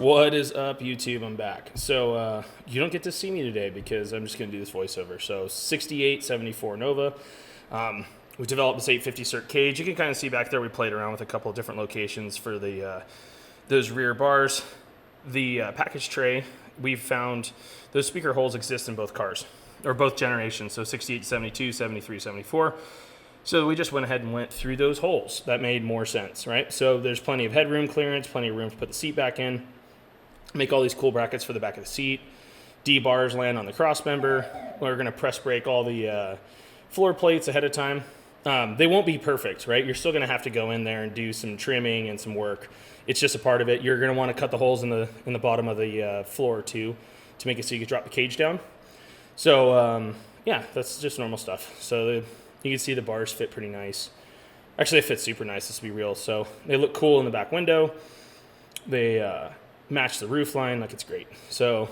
What is up, YouTube? I'm back. So you don't get to see me today because I'm just going to do this voiceover. So 6874 Nova. We developed this 850 cert cage. You can kind of see back there we played around with a couple of different locations for the those rear bars. The package tray, we've found those speaker holes exist in both cars, or both generations, so 68, 72, 73, 74. So we just went ahead and went through those holes. That made more sense, right? So there's plenty of headroom clearance, plenty of room to put the seat back in, make all these cool brackets for the back of the seat. D-bars land on the cross member. We're gonna press brake all the floor plates ahead of time. They won't be perfect, right? You're still gonna have to go in there and do some trimming and some work. It's just a part of it. You're gonna wanna cut the holes in the bottom of the floor too to make it so you can drop the cage down. So yeah, that's just normal stuff. So you can see the bars fit pretty nice. Actually, they fit super nice, let's be real. So they look cool in the back window. They match the roof line, like it's great. So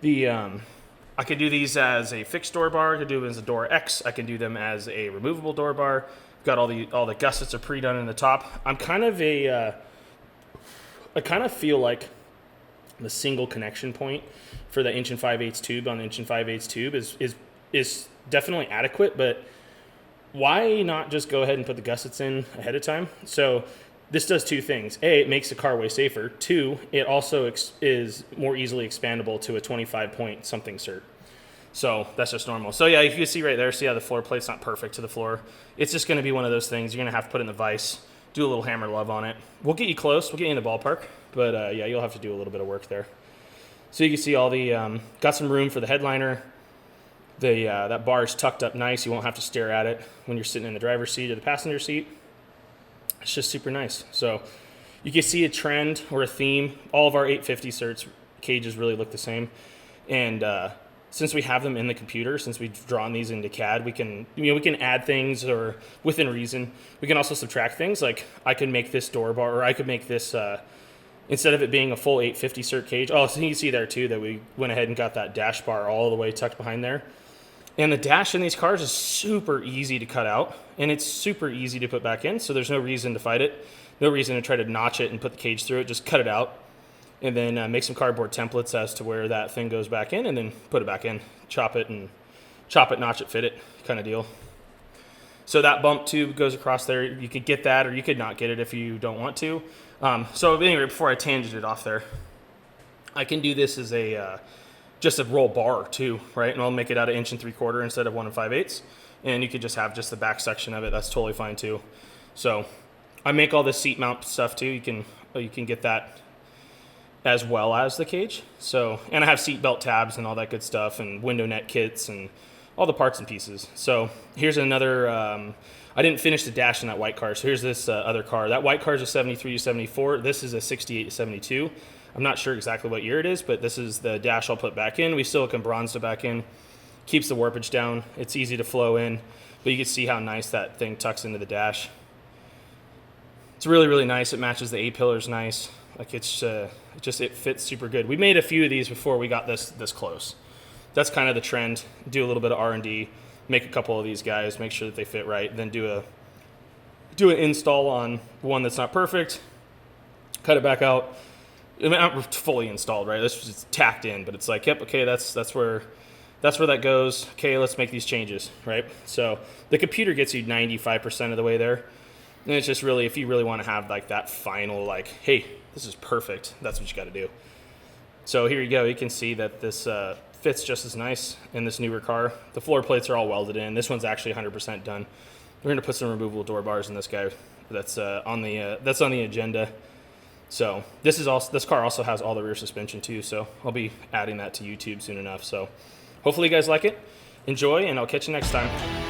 I could do these as a fixed door bar. I could do them as a door X. I can do them as a removable door bar. Got all the gussets are pre-done in the top. I'm kind of I kind of feel like the single connection point for the 1 5/8 tube on the 1 5/8 tube is definitely adequate, but why not just go ahead and put the gussets in ahead of time? So this does two things. A, it makes the car way safer. Two, it also is more easily expandable to a 25 point something cert. So that's just normal. So yeah, you can see right there, see how the floor plate's not perfect to the floor. It's just gonna be one of those things. You're gonna have to put in the vise, do a little hammer love on it. We'll get you close, we'll get you in the ballpark, but yeah, you'll have to do a little bit of work there. So you can see all the, got some room for the headliner. That bar is tucked up nice. You won't have to stare at it when you're sitting in the driver's seat or the passenger seat. It's just super nice. So you can see a trend or a theme. All of our 850 certs cages really look the same. And since we have them in the computer, since we've drawn these into CAD, we can add things or within reason. We can also subtract things. Like I could make this door bar, or I could make this, instead of it being a full 850 cert cage. Oh, so you can see there too that we went ahead and got that dash bar all the way tucked behind there. And the dash in these cars is super easy to cut out, and it's super easy to put back in, so there's no reason to fight it. No reason to try to notch it and put the cage through it. Just cut it out, and then make some cardboard templates as to where that thing goes back in, and then put it back in. Chop it, notch it, fit it, kind of deal. So that bump tube goes across there. You could get that, or you could not get it if you don't want to. So anyway, before I tangented off there, I can do this as a just a roll bar too, right? And I'll make it out of 1 3/4 instead of 1 5/8. And you could just have just the back section of it. That's totally fine too. So I make all this seat mount stuff too. You can get that as well as the cage. So, and I have seat belt tabs and all that good stuff, and window net kits and all the parts and pieces. So here's another, I didn't finish the dash in that white car. So here's this other car. That white car is a 73 to 74. This is a 68 to 72. I'm not sure exactly what year it is, but this is the dash I'll put back in. We silicone bronzed it back in. Keeps the warpage down. It's easy to flow in, but you can see how nice that thing tucks into the dash. It's really, really nice. It matches the A-pillars nice. Like it fits super good. We made a few of these before we got this close. That's kind of the trend. Do a little bit of R&D, make a couple of these guys, make sure that they fit right, then do an install on one that's not perfect, cut it back out. I mean, not fully installed, right? This is just tacked in, but it's like, yep, okay, that's where that goes. Okay, let's make these changes, right? So the computer gets you 95% of the way there. And it's just really, if you really want to have like that final, like, hey, this is perfect, that's what you got to do. So here you go. You can see that this fits just as nice in this newer car. The floor plates are all welded in. This one's actually 100% done. We're going to put some removable door bars in this guy. That's on the agenda. So this car also has all the rear suspension too, so I'll be adding that to YouTube soon enough. So hopefully you guys like it, enjoy, and I'll catch you next time.